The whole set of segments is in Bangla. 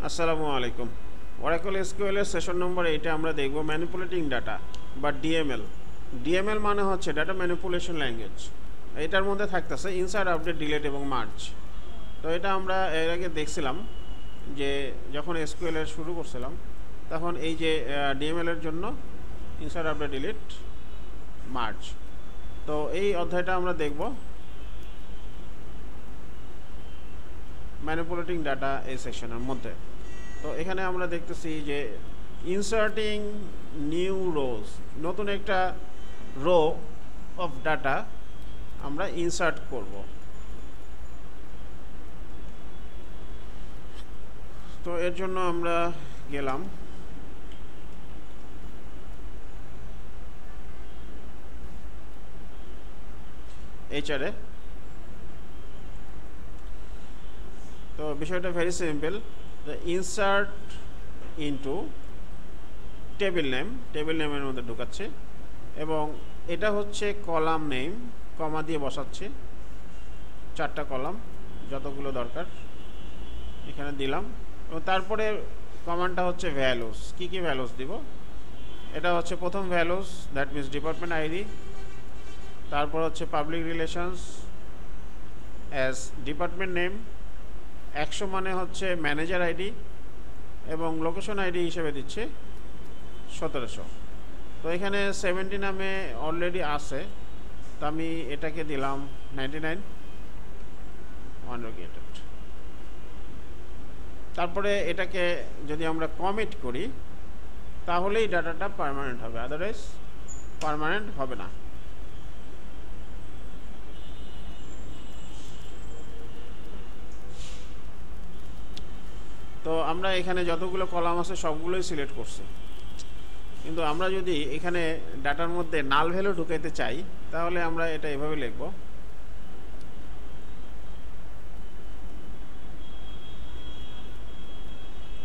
আসসালামু আলাইকুম। ওরাকল এসকিউএল এর সেশন নম্বর 8 আমরা দেখব ম্যানিপুলেটিং ডাটা বা ডিএমএল। ডিএমএল মানে হচ্ছে ডাটা ম্যানিপুলেশন ল্যাঙ্গুয়েজ। এটার মধ্যে থাকতেছে ইনসার্ট, আপডেট, ডিলিট এবং মার্জ। তো এটা আমরা এর আগে দেখছিলাম যে যখন এসকিউএল এর শুরু করছিলাম তখন এই যে ডিএমএল এর জন্য ইনসার্ট, আপডেট, ডিলিট, মার্জ। তো এই অধ্যায়টা আমরা দেখব ম্যানিপুলেটিং ডাটা এই সেকশনের মধ্যে। তো এখানে আমরা দেখতেছি যে ইনসার্টিং নিউ রোজ, নতুন একটা রো অফ ডাটা আমরা ইনসার্ট করব। তো এর জন্য আমরা গেলাম এইচআরে। তো বিষয়টা very simple, insert into table name, table নেমের মধ্যে ঢুকাচ্ছে এবং এটা হচ্ছে কলাম নেম, কমা দিয়ে বসাচ্ছে, 4টা কলাম যতগুলো দরকার এখানে দিলাম। এবং তারপরে কমান্ডটা হচ্ছে ভ্যালুস। কি কি ভ্যালুস দিব? এটা হচ্ছে প্রথম values, that means department ID. তারপর হচ্ছে public relations as department name, 100 মানে হচ্ছে ম্যানেজার আইডি এবং লোকেশন আইডি হিসেবে দিচ্ছে 1700। তো এখানে 70 নামে অলরেডি আছে, তো আমি এটাকে দিলাম 99 আনলোকেটেড। তারপরে এটাকে যদি আমরা কমিট করি তাহলেই ডাটাটা পার্মানেন্ট হবে, আদারওয়াইজ পার্মানেন্ট হবে না। তো আমরা এখানে যতগুলো কলাম আছে সবগুলোই সিলেক্ট করছি, কিন্তু আমরা যদি এখানে ডাটার মধ্যে নাল ভ্যালু ঢুকাইতে চাই তাহলে আমরা এটা এভাবে লিখব।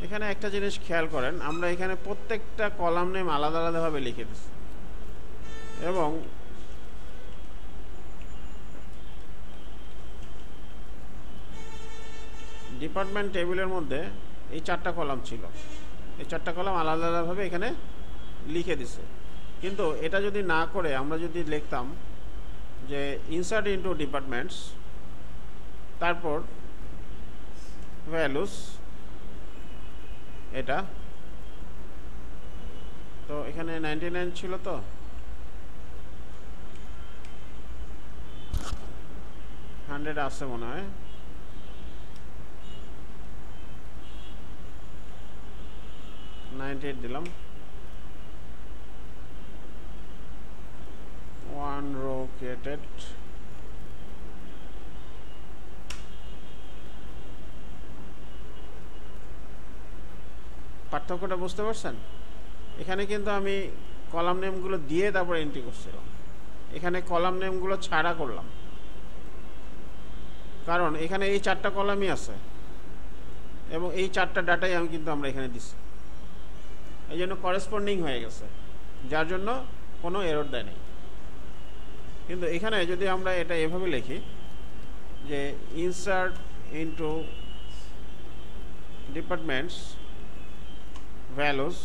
এখানে একটা জিনিস খেয়াল করেন, আমরা এখানে প্রত্যেকটা কলাম নেম আলাদা আলাদাভাবে লিখে দিচ্ছি এবং ডিপার্টমেন্ট টেবিলের মধ্যে এই 4টা কলাম ছিল, এই 4টা কলাম আলাদা আলাদাভাবে এখানে লিখে দিছে। কিন্তু এটা যদি না করে আমরা যদি লিখতাম যে ইনসার্ট ইনটু ডিপার্টমেন্টস, তারপর ভ্যালুস, এটা তো এখানে 99 ছিল, তো 100 আছে মনে হয়, 98 দিলাম, 1 row created। পার্থক্যটা বুঝতে পারছেন? এখানে কিন্তু আমি কলাম নেমগুলো দিয়ে তারপরে এন্ট্রি করছিলাম, এখানে কলাম নেমগুলো ছাড়া করলাম, কারণ এখানে এই 4টা কলামই আছে এবং এই 4টা ডাটাই কিন্তু আমরা এখানে দিচ্ছি, এই জন্য করেসপন্ডিং হয়ে গেছে, যার জন্য কোনো এরর দেয় নেই। কিন্তু এখানে যদি আমরা এটা এভাবে লিখি যে ইনসার্ট ইনটু ডিপার্টমেন্টস ভ্যালুস,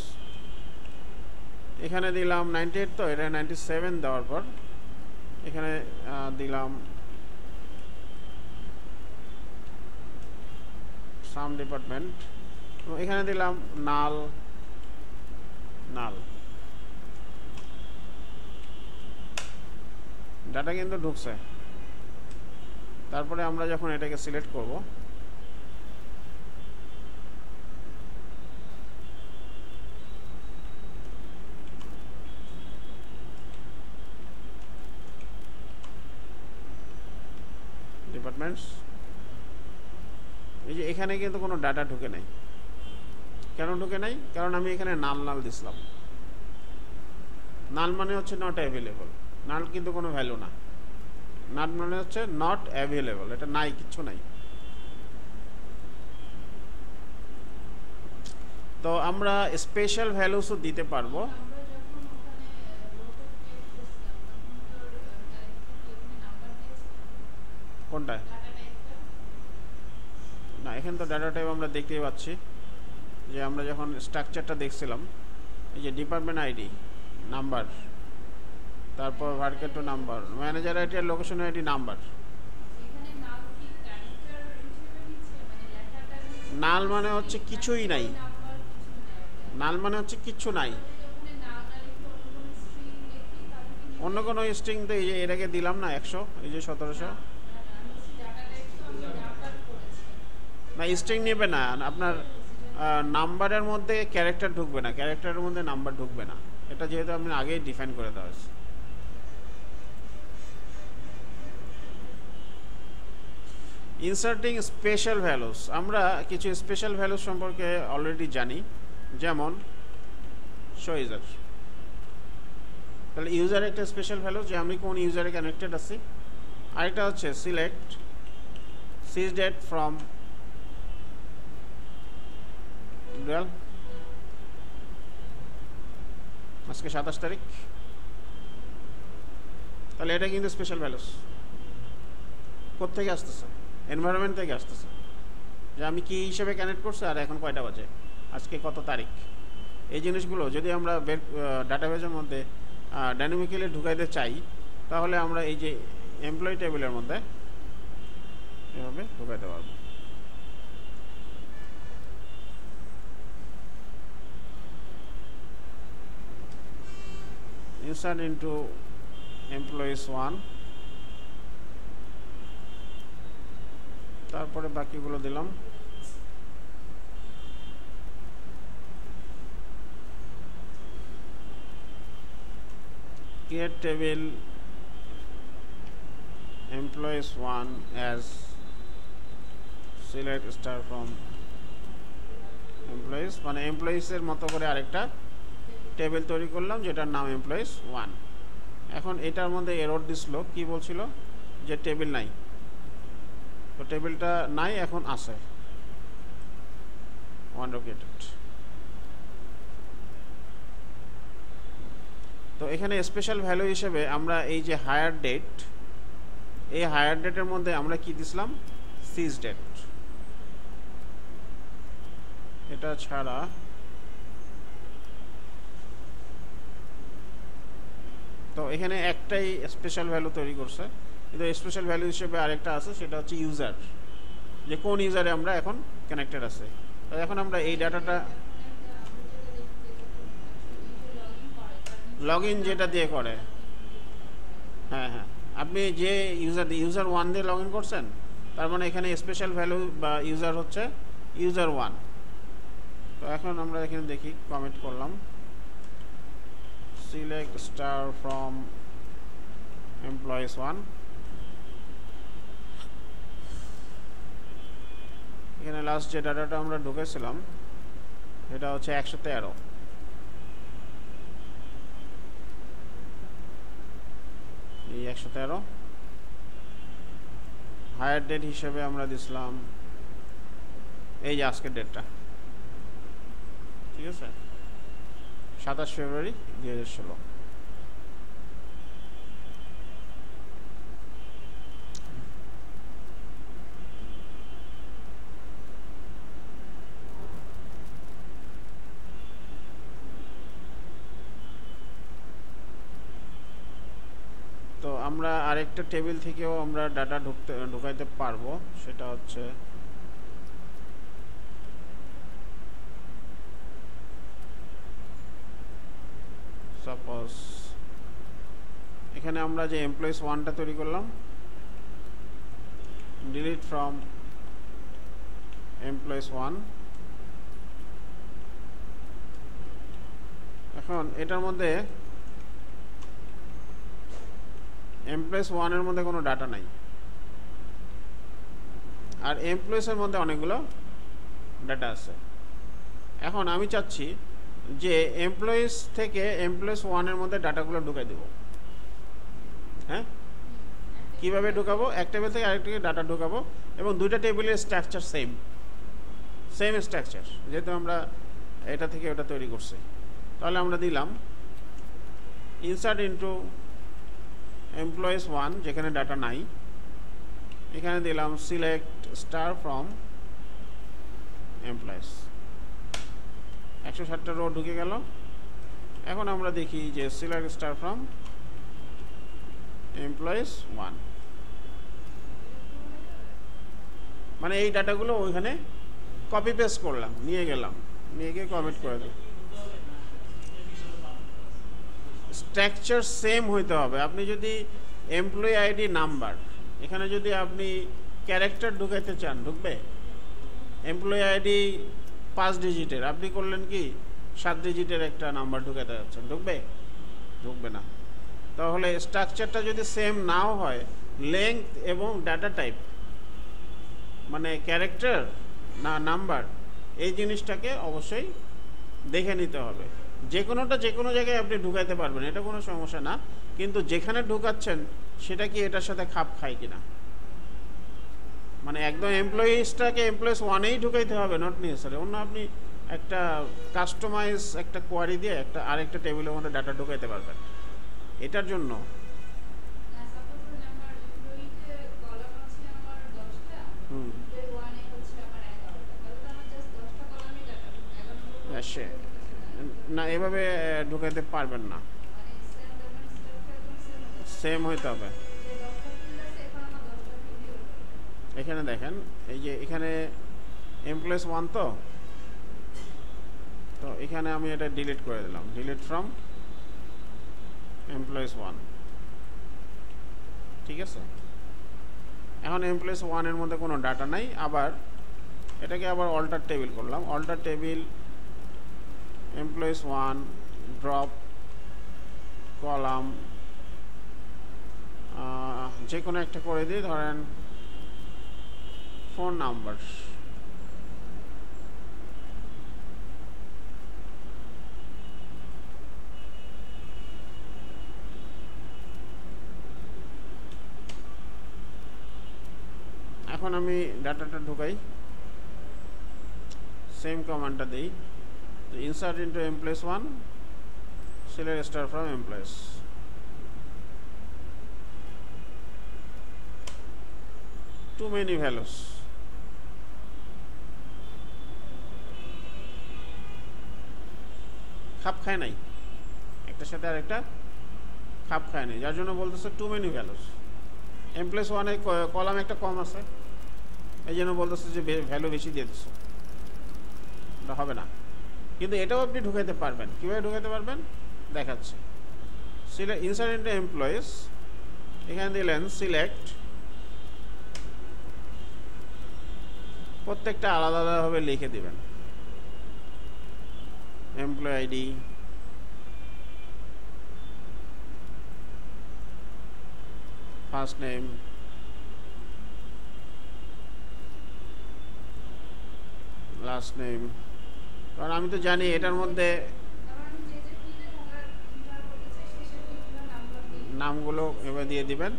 এখানে দিলাম 98, তো এটা 97 দেওয়ার পর এখানে দিলাম সাম ডিপার্টমেন্ট এবং এখানে দিলাম নাল নাল। ডাটা কিন্তু ঢুকছে। তারপরে আমরা যখন এটাকে সিলেক্ট করব, ডিপার্টমেন্টস, এই যে এখানে কিন্তু কোনো ডাটা ঢুকে নাই। কেন ঢুকে নাই? কারণ আমি এখানে নাল নাল দিছিলাম। নাল মানে হচ্ছে নট অ্যাভেলেবল, নাল কিন্তু কোনো ভ্যালু না, নাল মানে হচ্ছে নট অ্যাভেলেবল, এটা নাই, কিচ্ছু নাই। তো আমরা স্পেশাল ভ্যালুসও দিতে পারবো। কোনটায়? না, এখানে তো ডাটা টাইপ আমরা দেখতেই পাচ্ছি। যে আমরা যখন স্ট্রাকচারটা দেখছিলাম, এই যে ডিপার্টমেন্ট আইডি নাম্বার, তারপর ভার্কের টু নাম্বার, ম্যানেজার আইডি আর লোকেশন আইডি নাম্বার। নাল মানে হচ্ছে কিছুই নাই, নাল মানে হচ্ছে কিচ্ছু নাই, অন্য কোনো স্ট্রিং তো এই যে এটাকে দিলাম না 100, এই যে 1700 না, স্ট্রিং নেবে না আপনার, নাম্বারের মধ্যে ক্যারেক্টার ঢুকবে না, ক্যারেক্টারের মধ্যে নাম্বার ঢুকবে না, এটা যেহেতু আপনি আগেই ডিফাইন করে দেওয়া হয়েছে। ইনসার্টিং স্পেশাল ভ্যালুস, আমরা কিছু স্পেশাল ভ্যালুস সম্পর্কে অলরেডি জানি, যেমন শো ইউজার। তাহলে ইউজার একটা স্পেশাল ভ্যালু, যে আমি কোন ইউজারে কানেক্টেড আছি। আরেকটা হচ্ছে select sysdate from dual, আজকে 27 তারিখ, তাহলে এটা কিন্তু স্পেশাল ভ্যালুস। কোত্থেকে আসতেছে? এনভায়রনমেন্ট থেকে আসতেছে, যে আমি কি হিসেবে কানেক্ট করছি আর এখন কয়টা বাজে, আজকে কত তারিখ। এই জিনিসগুলো যদি আমরা ডাটাবেজের মধ্যে ডাইনামিক্যালি ঢুকাইতে চাই, তাহলে আমরা এই যে এমপ্লয়ি টেবিলের মধ্যে এভাবে ঢুকাইতে পারবো। ইনসার্ট ইনটু এমপ্লয়িজ 1, তারপরে বাকিগুলো দিলাম। create table employees 1 as select star from employees, মানে এমপ্লয়িজ এর মতো করে আরেকটা টেবিল তৈরি করলাম যেটার নাম এমপ্লয়িজ 1। এখন এটার মধ্যে এরর দিছিল, কি বলছিল যে টেবিল নাই, তো টেবিলটা নাই, এখন আছে ওয়ান লোকেটেড। তো এখানে স্পেশাল ভ্যালু হিসেবে আমরা এই যে হায়ার ডেট, এই হায়ার ডেটের মধ্যে আমরা কি দিছিলাম, সিজ ডেট। এটা ছাড়া তো এখানে একটাই স্পেশাল ভ্যালু তৈরি করছে, কিন্তু স্পেশাল ভ্যালু হিসেবে আরেকটা আছে, সেটা হচ্ছে ইউজার, যে কোন ইউজারে আমরা এখন কানেক্টেড আছে। তো এখন আমরা এই ডাটাটা লগ ইন যেটা দিয়ে করে, হ্যাঁ হ্যাঁ, আপনি যে ইউজার 1 দিয়ে লগ ইন করছেন, তার মানে এখানে স্পেশাল ভ্যালু বা ইউজার হচ্ছে ইউজার 1। তো এখন আমরা এখানে দেখি, কমেন্ট করলাম সিলেক্ট স্টার ফ্রম এমপ্লয়িজ 1, এখানে লাস্ট যে ডাটাটা আমরা ঢুকেছিলাম এটা হচ্ছে 113। এই 113 হায়ার ডেট হিসেবে আমরা দিছিলাম এই যে আজকের ডেটটা, ঠিক আছে, 27 ফেব্রুয়ারি 2016। তো আমরা আরেকটা টেবিল থেকেও আমরা ডাটা ঢুকাইতে পারবো, সেটা হচ্ছে সাপোজ এখানে আমরা যে এমপ্লয়িজ 1টা তৈরি করলাম, ডিলিট ফ্রম এমপ্লয়িজ 1। এখন এটার মধ্যে এমপ্লয়িজ 1 এর মধ্যে কোনো ডাটা নাই, আর এমপ্লয়িজের মধ্যে অনেকগুলো ডাটা আছে। এখন আমি চাচ্ছি যে এমপ্লয়িজ থেকে এমপ্লয়িজ 1 এর মধ্যে ডাটাগুলো ঢুকাই দেব। হ্যাঁ, কীভাবে ঢুকাবো? এক টেবিল থেকে আরেক টেবিলে ডাটা ঢুকাবো, এবং দুইটা টেবিলের স্ট্রাকচার সেম স্ট্রাকচার, যেহেতু আমরা এটা থেকে ওটা তৈরি করছি। তাহলে আমরা দিলাম ইনসার্ট ইনটু এমপ্লয়িজ 1, যেখানে ডাটা নাই, এখানে দিলাম সিলেক্ট স্টার ফ্রম এমপ্লয়িজ। 160টা রো ঢুকে গেল। এখন আমরা দেখি যে সিলেক্ট স্টার ফ্রম এমপ্লয়িজ 1, মানে এই ডাটাগুলো ওইখানে কপি পেস্ট করলাম, নিয়ে গেলাম, নিয়ে গিয়ে কমিট করে দিই। স্ট্রাকচার সেম হইতে হবে। আপনি যদি এমপ্লয়ি আইডি নাম্বার, এখানে যদি আপনি ক্যারেক্টার ঢুকাইতে চান ঢুকবে? এমপ্লয়ি আইডি 5 ডিজিটের, আপনি করলেন কি 7 ডিজিটের একটা নাম্বার ঢুকাতে যাচ্ছেন, ঢুকবে? ঢুকবে না। তাহলে স্ট্রাকচারটা যদি সেম নাও হয়, লেংথ এবং ডাটা টাইপ মানে ক্যারেক্টার না নাম্বার, এই জিনিসটাকে অবশ্যই দেখে নিতে হবে। যে কোনোটা যে কোনো জায়গায় আপনি ঢুকাইতে পারবেন, এটা কোনো সমস্যা না, কিন্তু যেখানে ঢুকাচ্ছেন সেটা কি এটার সাথে খাপ খায় কিনা। মানে একদম এমপ্লয়িজটাকে এমপ্লয়িজ 1-এই ঢুকাইতে হবে, নট নেসেসারি। অন্য আপনি একটা কাস্টমাইজ একটা কোয়ারি দিয়ে একটা আরেকটা টেবিলের মধ্যে ডাটা ঢুকাইতে পারবেন। এটার জন্য না, এভাবে ঢুকাইতে পারবেন না, সেম হইতে হবে। এখানে দেখেন, এই যে এখানে এমপ্লয়িজ 1 তো এখানে আমি এটা ডিলিট করে দিলাম, ডিলিট ফ্রম এমপ্লয়িজ 1, ঠিক আছে। এখন এমপ্লয়িজ 1 এর মধ্যে কোনো ডাটা নাই। আবার এটাকে আবার অল্টার টেবিল করলাম, alter table employees 1 drop column যে কোনো একটা করে দিই, ধরেন ফোন নাম্বার। এখন আমি ডাটাটা ঢুকাই, সেম কমান্ডটা দিই, insert into employees 1, select star from employees. Too many values, খাপ খায় নাই, একটার সাথে আর একটা খাপ খায় নাই, যার জন্য বলতেছে টু মেনি ভ্যালুস। এমপ্লয়িজ 1-এ কলাম একটা কম আছে, এই জন্য বলতেছে যে ভ্যালু বেশি দিয়ে দিচ্ছে, এটা হবে না। কিন্তু এটাও আপনি ঢুকাইতে পারবেন। কীভাবে ঢুকাইতে পারবেন দেখাচ্ছি। সিলেক্ট ইনসার্ট ইনটু এমপ্লয়িজ, এখানে দিলেন সিলেক্ট, প্রত্যেকটা আলাদা আলাদাভাবে লিখে দিবেন। Employee ID, first name, last name, কারণ আমি তো জানি এটার মধ্যে নামগুলো এবার দিয়ে দিবেন।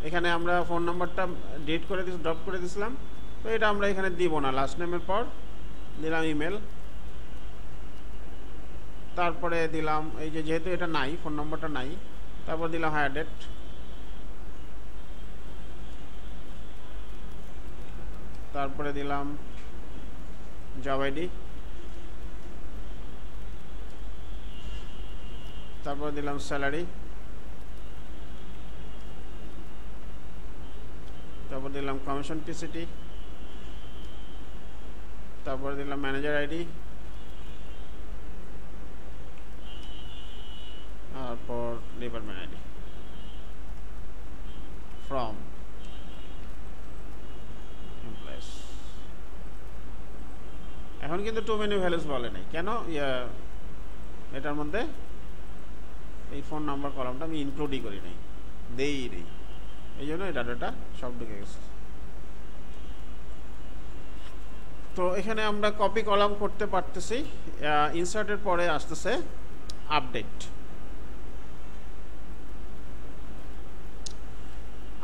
এখানে আমরা ফোন নাম্বারটা ডিলিট করে ড্রপ করে দিয়েছিলাম, তো এটা আমরা এখানে দিব না। লাস্ট নেমের পর দিলাম ইমেল, তারপরে দিলাম এই যে যেহেতু এটা নাই, ফোন নম্বরটা নাই, তারপর দিলাম হায়ার ডেট, তারপরে দিলাম জব আইডি, তারপর দিলাম স্যালারি, তারপর দিলাম কমিশন পিসিটি, তারপর দিলাম ম্যানেজার আইডি, তারপর ডিপার্টমেন্ট আইডি ফ্রম এমপ্লয়িজ। এখন কিন্তু টু মেনি ভ্যালুস বলে নাই কেন, এটার মধ্যে এই ফোন নাম্বার কলামটা আমি ইনক্লুডই করি নাই, দেই নেই, এই জন্য এই ডাটাটা সব ঢুকে গেছে। তো এখানে আমরা কপি কলাম করতে পারতেছি। ইনসার্টের পরে আসতেছে আপডেট।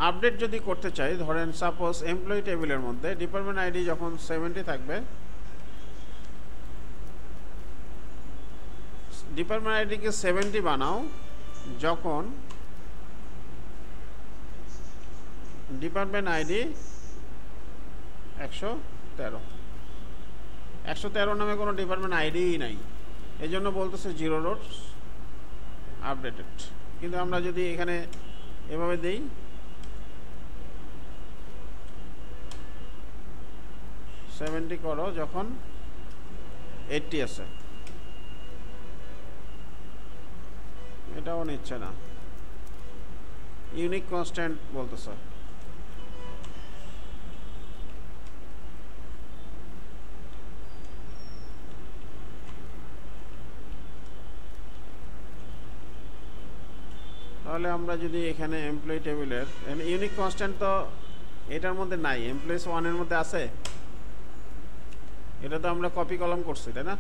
আপডেট যদি করতে চাই, ধরেন সাপোজ এমপ্লয়ি টেবিলের মধ্যে ডিপার্টমেন্ট আইডি যখন 70 থাকবে, ডিপার্টমেন্ট আইডিকে 70 বানাও যখন ডিপার্টমেন্ট আইডি 113 নামে কোনো ডিপার্টমেন্ট আইডিই নাই, এই জন্য বলতেছে 0 rows আপডেটেড। কিন্তু আমরা যদি এখানে এভাবে দেই, $70 করো যখন 80 আছে, এটাও নিচ্ছে না, ইউনিক কনস্ট্যান্ট বলতেছে। তাহলে আমরা যদি এখানে এমপ্লয়ি টেবিলের ইউনিক কনস্ট্যান্ট তো এটার মধ্যে নাই, এমপ্লয়িজ 1 এর মধ্যে আছে, এটা তো আমরা কপি কলাম করছি তাই না,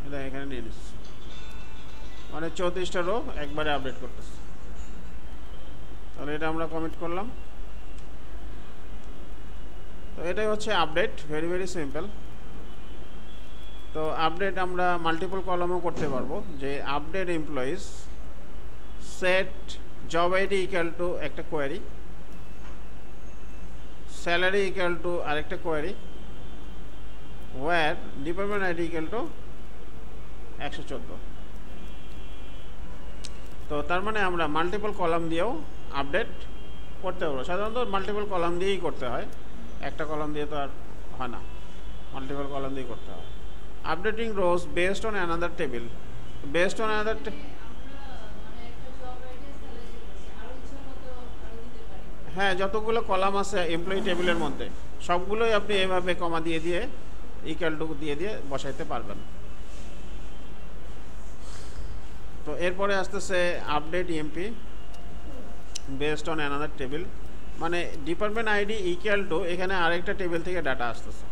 এটা এখানে নিয়ে নিচ্ছি, মানে 34টা রো একবারে আপডেট করতেছি। তাহলে এটা আমরা কমিট করলাম। তো এটাই হচ্ছে আপডেট, ভেরি ভেরি সিম্পল। তো আপডেট আমরা মাল্টিপল কলামও করতে পারবো, যে update employees set job ID equal to একটা কোয়ারি, স্যালারি ইকুয়াল টু আরেকটা query, where department ID equal to 114। তো তার মানে আমরা মাল্টিপল কলাম দিয়েও আপডেট করতে পারবো। সাধারণত মাল্টিপল কলাম দিয়েই করতে হয়, একটা কলাম দিয়ে তো আর হয় না, মাল্টিপল কলাম দিয়ে করতে হয়। Updating rose based on another table, based on another, হ্যাঁ যতগুলো কলাম আছে এমপ্লয়ি টেবিলের মধ্যে সবগুলোই আপনি এভাবে কমা দিয়ে দিয়ে ইকুয়াল টু দিয়ে দিয়ে বসাইতে পারবেন। তো এরপরে আসতেছে update EMP based on another table, মানে ডিপার্টমেন্ট আইডি ইকুয়াল টু এখানে আরেকটা টেবিল থেকে ডাটা আসতেছে,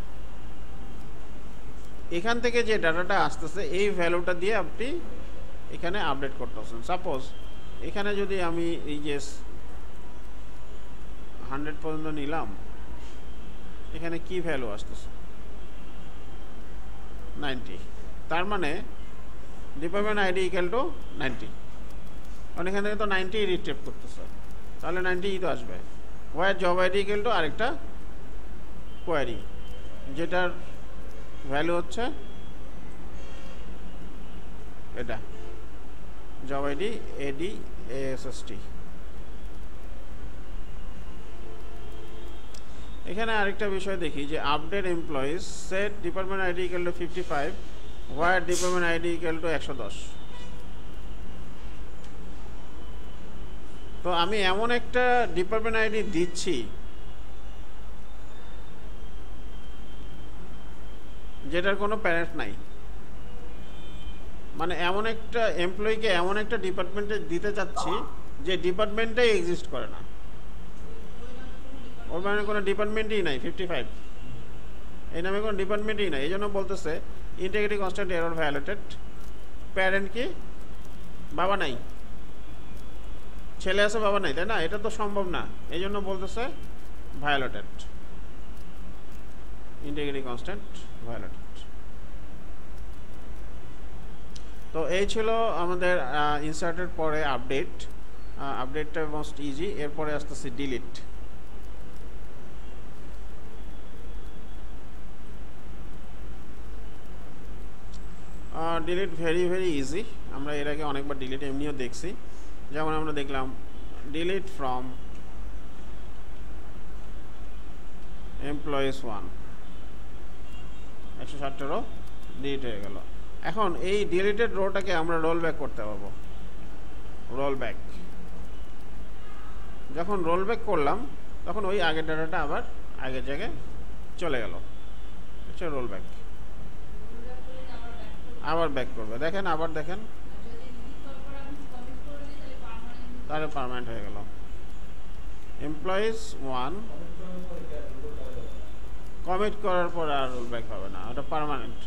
এখান থেকে যে ডাটাটা আসতেছে এই ভ্যালুটা দিয়ে আপনি এখানে আপডেট করতেছেন। সাপোজ এখানে যদি আমি এই যে 100 পর্যন্ত নিলাম, এখানে কি ভ্যালু আসতেছে 90, তার মানে ডিপার্টমেন্ট আইডি ইকুয়াল টু 90, কারণ এখান থেকে তো 90 রিট্রিভ করতেছে, তাহলে 90 তো আসবে। Where job ID equal to আরেকটা কোয়ারি, যেটার ভ্যালু হচ্ছে এটা জব আইডি এডি এএসএসটি। এখানে আরেকটা বিষয় দেখি যে update employees set department ID equal to 55, where department ID equal to 110। তো আমি এমন একটা ডিপার্টমেন্ট আইডি দিচ্ছি যেটার কোনো প্যারেন্ট নাই, মানে এমন একটা এমপ্লয়িকে এমন একটা ডিপার্টমেন্টে দিতে চাচ্ছি যে ডিপার্টমেন্টটাই এক্সিস্ট করে না, ওর মানে কোনো ডিপার্টমেন্টই নাই, 55 এই নামে কোনো ডিপার্টমেন্টই নাই। এই জন্য বলতেছে integrity constant error violated, parent কি বাবা নাই, ছেলে আছে বাবা নাই, তাই না, এটা তো সম্ভব না, এই জন্য বলতেছে ভায়োলেটেড, ইন্টিগ্রিটি কনস্ট্যান্ট ভায়োলেটেড। তো এই ছিল আমাদের ইনসার্টের পরে আপডেট, আপডেটটা মোস্ট ইজি। এরপরে আসতেছে delete. Delete very very easy, আমরা এর আগে অনেকবার ডিলিট এমনিও দেখছি, যেমন আমরা দেখলাম delete from employees 1, 160 row delete হয়ে গেল। এখন এই ডিলিটেড রোটাকে আমরা রোল ব্যাক করতে পারবো, রোল ব্যাক। যখন রোল ব্যাক করলাম তখন ওই আগের ডাটাটা আবার আগের জায়গায় চলে গেল, হচ্ছে রোল ব্যাক, আবার ব্যাক করবে। দেখেন আবার দেখেন, তাহলে পার্মানেন্ট হয়ে গেল। এমপ্লয়িজ 1 কমিট করার পর আর রোল ব্যাক হবে না, ওটা পার্মানেন্ট,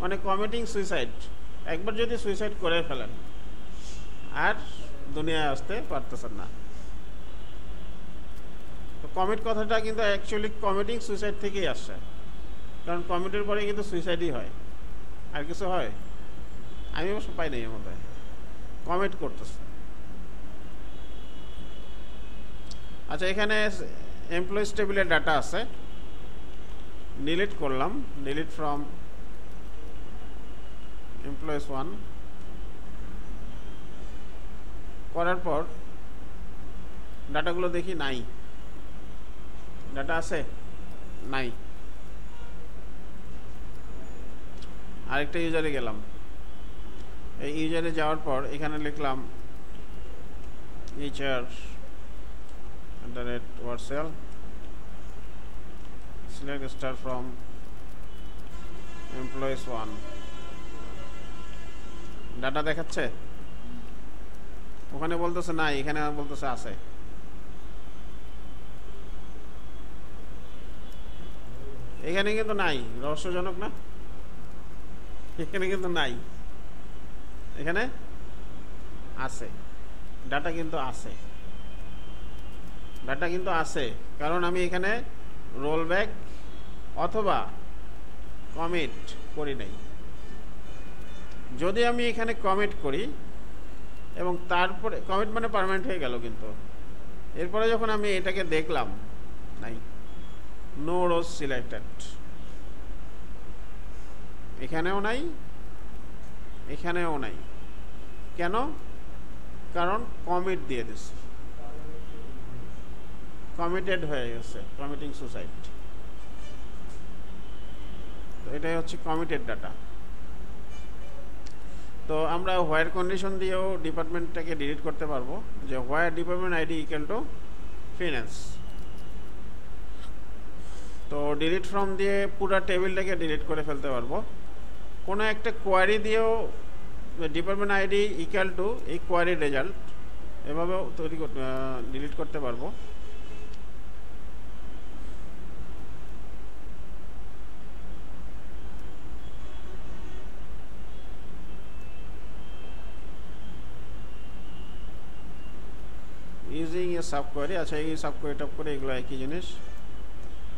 মানে কমিটিং সুইসাইড, একবার যদি সুইসাইড করে ফেলেন আর দুনিয়ায় আসতে পারতেছেন না। তো কমিট কথাটা কিন্তু অ্যাকচুয়ালি কমিটিং সুইসাইড থেকেই আসছে, কারণ কমিটের পরে কিন্তু সুইসাইডই হয়, আর কিছু হয় আমি অবশ্য পাই নাই এর মধ্যে, কমিট করতেছে। আচ্ছা এখানে এমপ্লয়িজ টেবিলের ডাটা আছে, ডিলিট করলাম, ডিলিট ফ্রম এমপ্লয়েজ 1 করার পর ডাটাগুলো দেখি, নাই। ডাটা আছে? নাই। আরেকটা ইউজারে গেলাম, এই ইউজারে যাওয়ার পর এখানে লিখলাম HR @Wordcell, select star from employees 1। Data দেখাচ্ছে? ওখানে বলতেছে নাই, এখানে বলতেছে আছে। এখানে কিন্তু নাই, রহস্যজনক না? এখানে কিন্তু নাই, এখানে আছে। ডাটা কিন্তু আছে, ডাটা কিন্তু আছে, কারণ আমি এখানে রোল ব্যাক অথবা কমিট করি নাই। যদি আমি এখানে কমিট করি এবং তারপরে কমিট মানে পার্মানেন্ট হয়ে গেল, কিন্তু এরপরে যখন আমি এটাকে দেখলাম, নাই, নো রোজ সিলেক্টেড, এখানেও নাই, এখানেও নাই। কেন? কারণ কমিট দিয়ে দিচ্ছি, কমিটেড হয়ে গেছে, কমিটিং সুসাইড। তো এটাই হচ্ছে কমিটেড ডাটা। তো আমরা হোয়ার কন্ডিশন দিয়েও ডিপার্টমেন্টটাকে ডিলিট করতে পারবো, যে where department ID equal to finance. তো ডিলিট ফ্রম দিয়ে পুরো টেবিলটাকে ডিলিট করে ফেলতে পারবো। কোনো একটা কোয়ারি দিয়েও ডিপার্টমেন্ট আইডি ইকুয়াল টু এই কোয়ারি রেজাল্ট এভাবেও ডিলিট করতে পারবো। Using a sub query. আচ্ছা, এই সাব কোয়ারি টপ করে এগুলো একই জিনিস।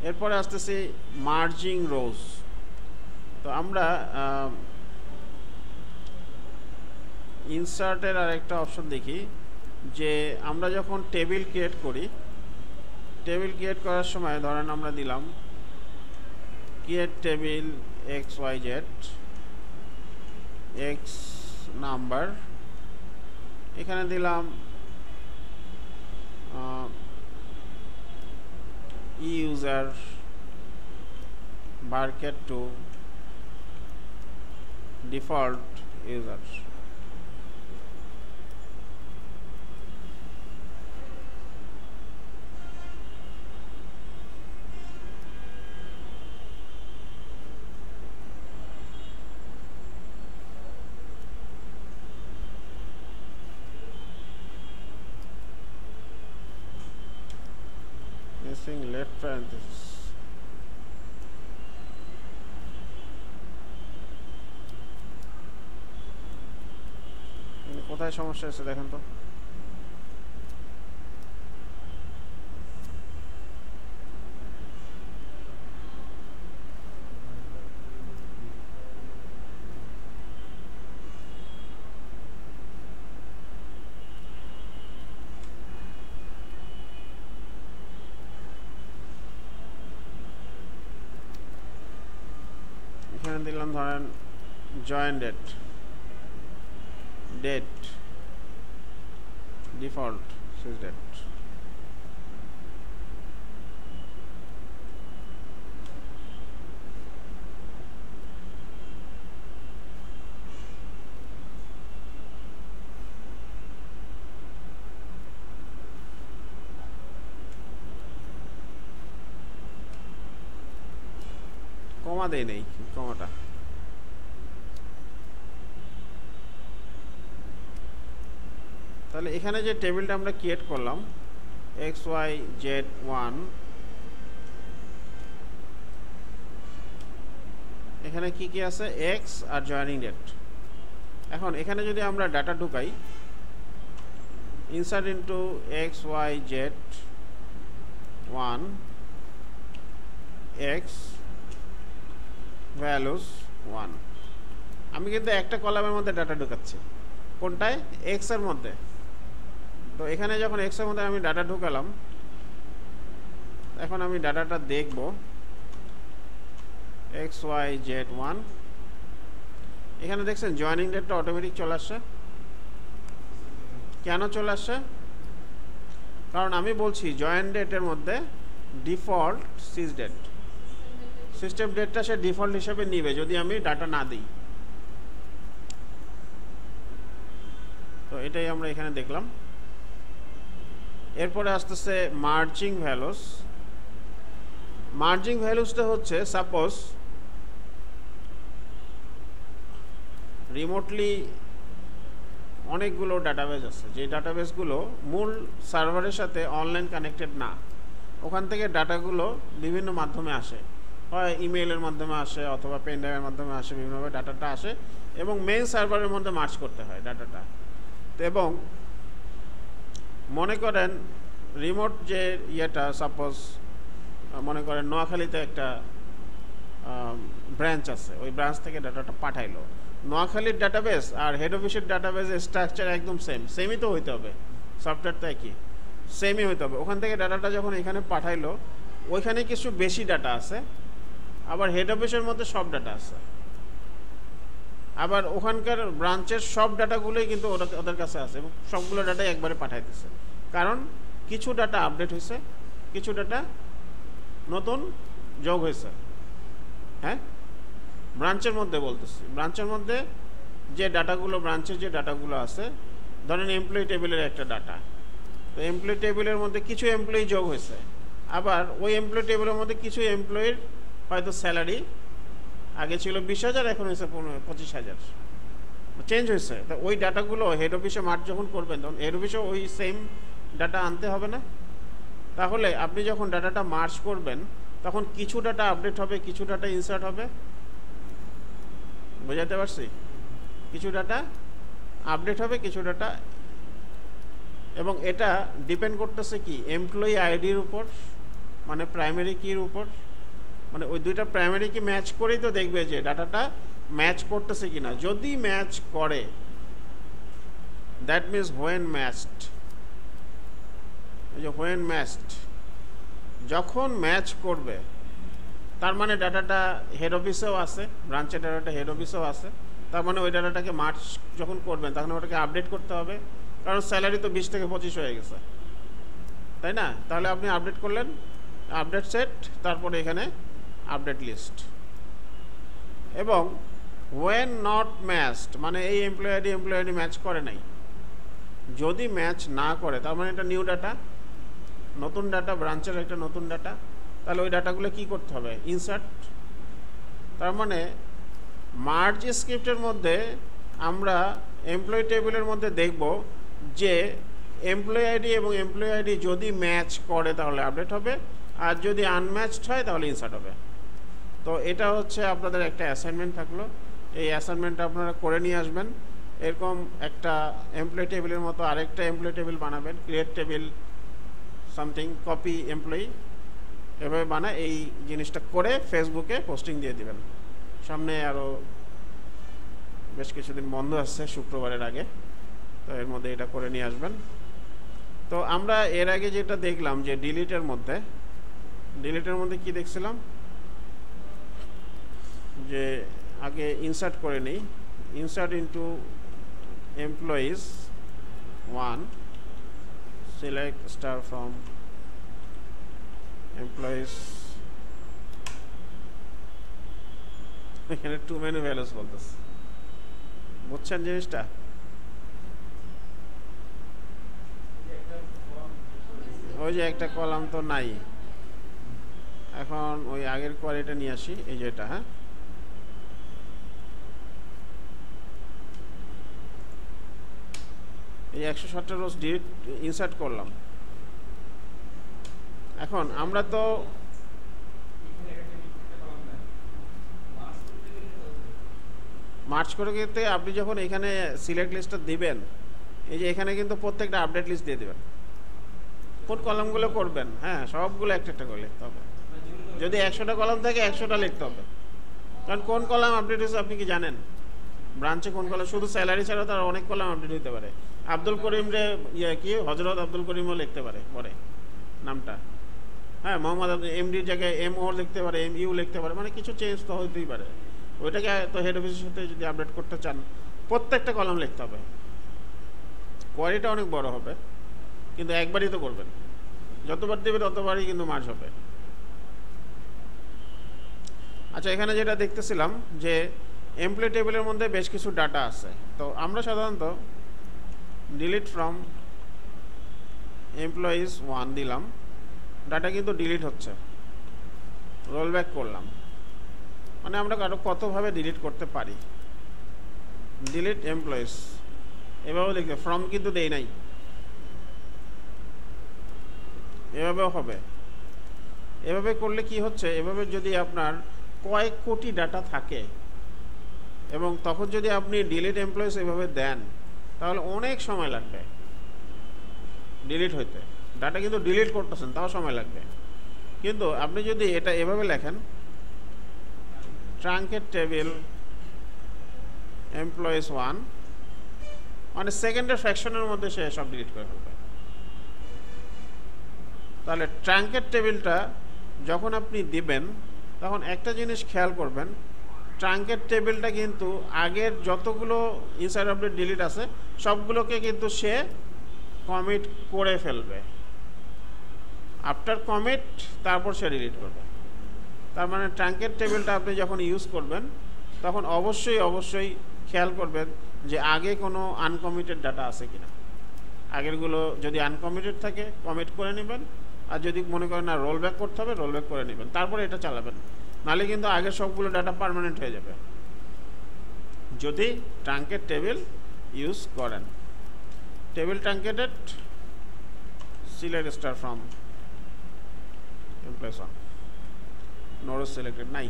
এরপরে আসতেছি মার্জিং রোজ। তো আমরা ইনসার্টের আরেকটা অপশন দেখি, যে আমরা যখন টেবিল ক্রিয়েট করি, টেবিল ক্রিয়েট করার সময় ধরেন আমরা দিলাম create table XYZ X number, এখানে দিলাম user bucket two default user. Left parenthesis, কোথায় সমস্যা আছে দেখেন তো। এখানে দিলাম ধরেন join date, date default switch date. Comma দেই নেই, কমাটা তাহলে এখানে যে টেবিলটা আমরা ক্রিয়েট করলাম XYZ1, এখানে কি কি আছে? X আর জয়েনিং ডেট। এখন এখানে যদি আমরা ডাটা ঢুকাই, insert into XYZ1 X values 1, আমি কিন্তু একটা কলামের মধ্যে ডাটা ঢুকাচ্ছি। কোনটায়? X এর মধ্যে। তো এখানে যখন X এর মধ্যে আমি ডাটা ঢুকালাম, এখন আমি ডাটাটা দেখব XYZ1 এখানে দেখছেন জয়েনিং ডেটটা অটোমেটিক চলে আসছে। কেন চলে আসছে? কারণ আমি বলছি জয়েন ডেটের মধ্যে ডিফল্ট সিস ডেট, সিস্টেম ডেটটা সে ডিফল্ট হিসেবে নিবে যদি আমি ডাটা না দিই। তো এটাই আমরা এখানে দেখলাম। এরপরে আসতেছে মার্জিং ভ্যালুস। মার্জিং ভ্যালুসটা হচ্ছে সাপোজ রিমোটলি অনেকগুলো ডাটাবেস আছে, যে ডাটাবেসগুলো মূল সার্ভারের সাথে অনলাইন কানেক্টেড না, ওখান থেকে ডাটাগুলো বিভিন্ন মাধ্যমে আসে, হয় ইমেইলের মাধ্যমে আসে অথবা পেন ড্রাইভের মাধ্যমে আসে, বিভিন্নভাবে ডাটাটা আসে এবং মেইন সার্ভারের মধ্যে মার্জ করতে হয় ডাটাটা। এবং মনে করেন রিমোট যে ইয়েটা, সাপোজ মনে করেন নোয়াখালীতে একটা ব্রাঞ্চ আছে, ওই ব্রাঞ্চ থেকে ডাটাটা পাঠাইলো। নোয়াখালীর ডাটাবেস আর হেড অফিসের ডাটাবেসের স্ট্রাকচার একদম সেমই তো হইতে হবে, সফটওয়্যারটা কি সেমই হইতে হবে। ওখান থেকে ডাটাটা যখন এখানে পাঠাইলো, ওইখানে কিছু বেশি ডাটা আছে, আবার হেড অফিসের মধ্যে সব ডাটা আছে, আবার ওখানকার ব্রাঞ্চের সব ডাটাগুলোই কিন্তু ওদের কাছে আছে এবং সবগুলো ডাটাই একবারে পাঠাইতেছে। কারণ কিছু ডাটা আপডেট হয়েছে, কিছু ডাটা নতুন যোগ হয়েছে। হ্যাঁ, ব্রাঞ্চের মধ্যে বলতেছি, ব্রাঞ্চের মধ্যে যে ডাটাগুলো, ব্রাঞ্চের যে ডাটাগুলো আছে, ধরেন এমপ্লয়ি টেবিলের একটা ডাটা, তো এমপ্লয়ি টেবিলের মধ্যে কিছু এমপ্লয়ি যোগ হয়েছে, আবার ওই এমপ্লয়ি টেবিলের মধ্যে কিছু এমপ্লয়ির হয়তো স্যালারি আগে ছিল 20,000, এখন হয়েছে 25,000, চেঞ্জ হয়েছে। তো ওই ডাটাগুলো হেড অফিসে মার্জ যখন করবেন, তখন হেড অফিসে ওই সেম ডাটা আনতে হবে না? তাহলে আপনি যখন ডাটাটা মার্জ করবেন, তখন কিছু ডাটা আপডেট হবে, কিছু ডাটা ইনসার্ট হবে। বোঝাতে পারছি? কিছু ডাটা আপডেট হবে, কিছু ডাটা, এবং এটা ডিপেন্ড করতেছে কি এমপ্লয়ি আইডির উপর, মানে প্রাইমারি কির উপর। মানে ওই দুইটা প্রাইমারি কি ম্যাচ করেই তো দেখবে যে ডাটাটা ম্যাচ করতেছে কিনা। যদি ম্যাচ করে, দ্যাট মিনস হোয়েন ম্যাচড, যে হোয়েন ম্যাচড, যখন ম্যাচ করবে তার মানে ডাটাটা হেড অফিসেও আছে, ব্রাঞ্চের ডাটাটা হেড অফিসেও আছে, তার মানে ওই ডাটাটাকে মার্চ যখন করবেন তখন ওটাকে আপডেট করতে হবে, কারণ স্যালারি তো 20 থেকে 25 হয়ে গেছে, তাই না? তাহলে আপনি আপডেট করলেন, আপডেট সেট, তারপরে এখানে আপডেট লিস্ট। এবং ওয়েন নট ম্যাচড মানে এই এমপ্লয়ি আইডি ম্যাচ করে নাই, যদি ম্যাচ না করে তার মানে এটা নিউ ডাটা, নতুন ডাটা, ব্রাঞ্চের একটা নতুন ডাটা, তাহলে ওই ডাটাগুলো কী করতে হবে? ইনসার্ট। তার মানে মার্জ স্ক্রিপ্টের মধ্যে আমরা এমপ্লয়ি টেবিলের মধ্যে দেখব যে এমপ্লয়ি আইডি এবং এমপ্লয়ি আইডি যদি ম্যাচ করে তাহলে আপডেট হবে, আর যদি আনম্যাচড হয় তাহলে ইনসার্ট হবে। তো এটা হচ্ছে আপনাদের একটা অ্যাসাইনমেন্ট থাকলো, এই অ্যাসাইনমেন্টটা আপনারা করে নিয়ে আসবেন। এরকম একটা এমপ্লয়ি টেবিলের মতো আরেকটা এমপ্লয়ি টেবিল বানাবেন, create table something copy employee, এভাবে বানায় এই জিনিসটা করে ফেসবুকে পোস্টিং দিয়ে দিবেন। সামনে আরও বেশ কিছুদিন বন্ধ আসছে শুক্রবারের আগে, তো এর মধ্যে এটা করে নিয়ে আসবেন। তো আমরা এর আগে যেটা দেখলাম যে ডিলিটের মধ্যে কি দেখছিলাম, যে আগে ইনসার্ট করে নিই, insert into employees 1, select star from employees, এখানে টু মেনু ভ্যালুস বলতেছে, বুঝছেন জিনিসটা? ওই যে একটা কলাম তো নাই, এখন ওই আগের কোয়ারিটা নিয়ে আসি, এই যে এটা, হ্যাঁ এই 107টা রোজ ডিলিট ইনসার্ট করলাম। এখন আমরা তো মার্চ করে গেতে আপনি যখন এখানে সিলেক্ট লিস্টটা দিবেন, এই যে এখানে কিন্তু প্রত্যেকটা আপডেট লিস্ট দিয়ে দেবেন, কোন কলামগুলো করবেন, হ্যাঁ সবগুলো একটা একটা করে লিখতে হবে। যদি 100টা কলাম থাকে 100টা লিখতে হবে, কারণ কোন কলাম আপডেট হয়েছে আপনি কি জানেন? ব্রাঞ্চে কোন কলাম, শুধু স্যালারি ছাড়া তার অনেক কলাম আপডেট হতে পারে। আব্দুল করিম রে কি হজরত আব্দুল করিমও লিখতে পারে পরে নামটা, হ্যাঁ মোহাম্মদ এমডির জায়গায় MO লিখতে পারে, MU লিখতে পারে, মানে কিছু চেঞ্জ তো হইতেই পারে। ওইটাকে তো হেড অফিসের সাথে যদি আপডেট করতে চান প্রত্যেকটা কলাম লিখতে হবে, কোয়ারিটা অনেক বড় হবে, কিন্তু একবারই তো করবেন, যতবার দেবে ততবারই কিন্তু মার্জ হবে। আচ্ছা, এখানে যেটা দেখতেছিলাম যে এমপ্লয়ি টেবিলের মধ্যে বেশ কিছু ডাটা আছে, তো আমরা সাধারণত ডিলিট ফ্রম এমপ্লয়িজ 1 দিলাম, ডাটা কিন্তু ডিলিট হচ্ছে, রোল ব্যাক করলাম, মানে আমরা কারো কতভাবে ডিলিট করতে পারি। ডিলিট এমপ্লয়িজ এভাবেও দেখবে, ফ্রম কিন্তু দেই নাই, এভাবেও হবে। এভাবে করলে কি হচ্ছে, এভাবে যদি আপনার কয়েক কোটি ডাটা থাকে এবং তখন যদি আপনি ডিলিট এমপ্লয়িজ এভাবে দেন তাহলে অনেক সময় লাগবে ডিলিট হইতে, ডাটা কিন্তু ডিলিট করতেছেন তাও সময় লাগবে। কিন্তু আপনি যদি এটা এভাবে লেখেন, ট্রাঙ্কেট টেবিল এমপ্লয়িজ 1, মানে সেকেন্ডের ফ্র্যাকশনের মধ্যে সে সব ডিলিট করে ফেলবে। তাহলে ট্রাঙ্কেট টেবিলটা যখন আপনি দিবেন তখন একটা জিনিস খেয়াল করবেন, ট্রাঙ্কেট টেবিলটা কিন্তু আগের যতগুলো ইনসাইড আপডেট ডিলিট আছে সবগুলোকে কিন্তু সে কমিট করে ফেলবে, আফটার কমিট তারপর সে ডিলিট করবে। তার মানে ট্রাঙ্কেট টেবিলটা আপনি যখন ইউজ করবেন তখন অবশ্যই খেয়াল করবেন যে আগে কোনো আনকমিটেড ডাটা আছে কিনা। আগেরগুলো যদি আনকমিটেড থাকে কমিট করে নেবেন, আর যদি মনে করেন না রোল ব্যাক করতে হবে রোল ব্যাক করে নেবেন, তারপরে এটা চালাবেন, নাহলে কিন্তু আগের সবগুলো ডাটা পার্মানেন্ট হয়ে যাবে যদি ট্রাঙ্কেট টেবিল ইউজ করেন। Table truncated select star from employees 1, no rows selected নাই।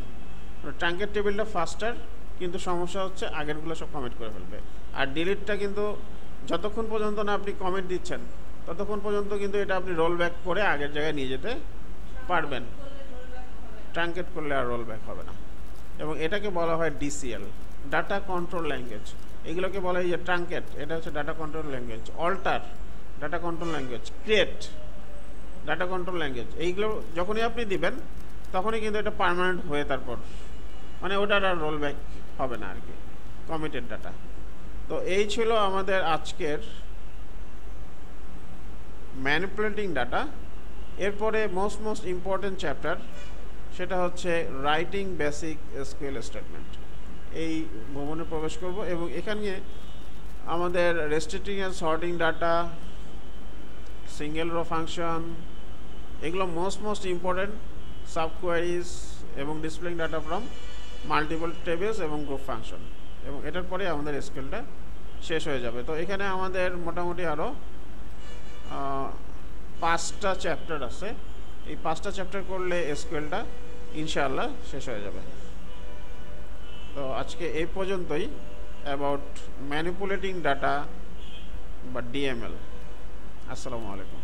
ট্রাঙ্কেট টেবিলটা ফাস্টার, কিন্তু সমস্যা হচ্ছে আগেরগুলো সব কমিট করে ফেলবে। আর ডিলিটটা কিন্তু যতক্ষণ পর্যন্ত না আপনি কমিট দিচ্ছেন ততক্ষণ পর্যন্ত কিন্তু এটা আপনি রোল ব্যাক করে আগের জায়গায় নিয়ে যেতে পারবেন, ট্রাঙ্কেট করলে আর রোল ব্যাক হবে না। এবং এটাকে বলা হয় ডিসিএল, ডাটা কন্ট্রোল ল্যাঙ্গুয়েজ। এগুলোকে বলা হয় যে ট্রাঙ্কেট, এটা হচ্ছে data control language, alter data control language, create data control language. এইগুলো যখনই আপনি দিবেন তখনই কিন্তু এটা পার্মানেন্ট হয়ে তারপর মানে ওটার আর রোল ব্যাক হবে না আর কি, কমিটেড ডাটা। তো এই ছিল আমাদের আজকের ম্যানিপুলেটিং ডাটা। এরপরে মোস্ট ইম্পর্টেন্ট চ্যাপ্টার, সেটা হচ্ছে রাইটিং বেসিক এসকিউএল স্টেটমেন্ট। এই ভবনে প্রবেশ করব এবং এখানে আমাদের রেস্ট্রিক্টিং and sorting data, single rho function, এগুলো মোস্ট ইম্পর্টেন্ট, সাব কোয়ারিজ এবং displaying data from multiple tables এবং গ্রুপ ফাংশন। এবং এটার পরে আমাদের এসকিউএলটা শেষ হয়ে যাবে। তো এখানে আমাদের মোটামুটি আরও 5টা চ্যাপ্টার আছে, এই 5টা চ্যাপ্টার করলে এসকিউএলটা ইনশাআল্লাহ শেষ হয়ে যাবে। তো আজকে এই পর্যন্তই অ্যাবাউট ম্যানিপুলেটিং ডাটা বা ডিএমএল। আসসালামু আলাইকুম।